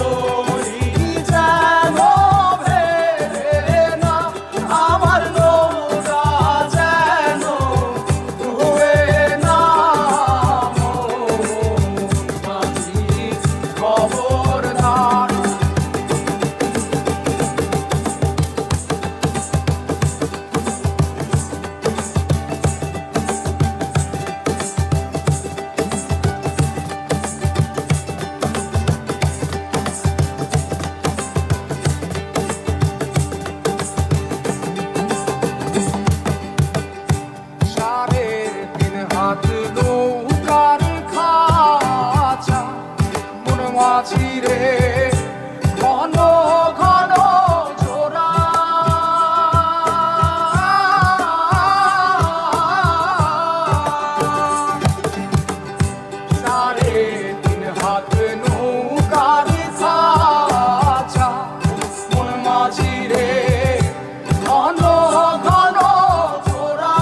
তরি যেন ভেড়ে না, আমার নৌকা যেন ডুবে না। মাঝি খবরদার। হাত নৌকার খাঁচা মন মাঝি রে ঘন ঘন জোড়া। সাড়ে তিন হাত নৌকার খাঁচা মন মাঝি রে ঘন ঘন জোড়া।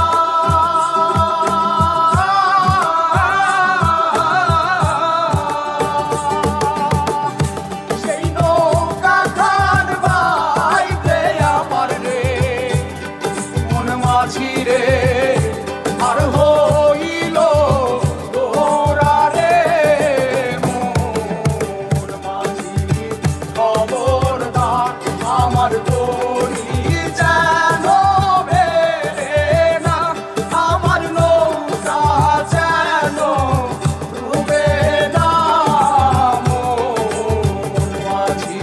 মাঝিরে আর হইল তোরা রে মোর মাঝি খবরদার। আমার তরি যেন ভেড়ে না, আমার নৌকা যেন ডুবে না। মোর মাঝি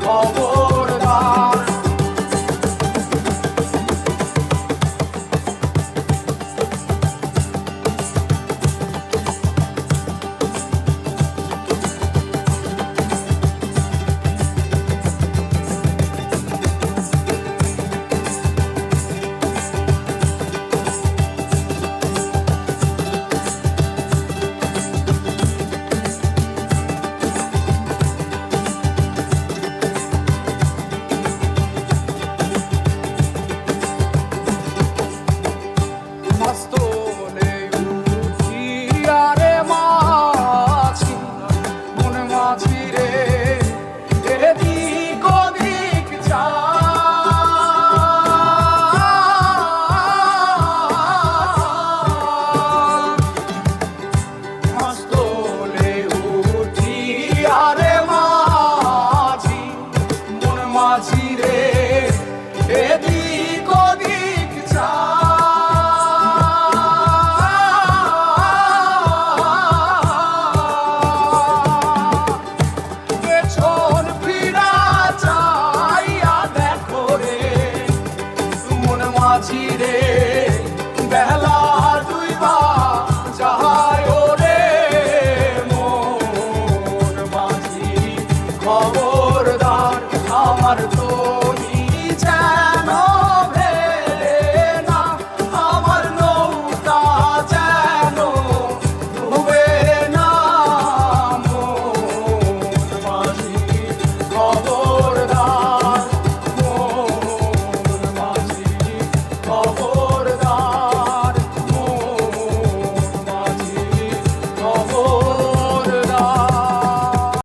খবরদার। মস্তলে উঠিয়া রে মাঝি মন মাঝি রে এদিক ওদিক যা। মস্তলে উঠিয়া রে মাঝি মন মাঝি রে এদিক ওদিক যা। মাঝিরে বেলা দুইবা যায় রে মোর মাঝি খবর।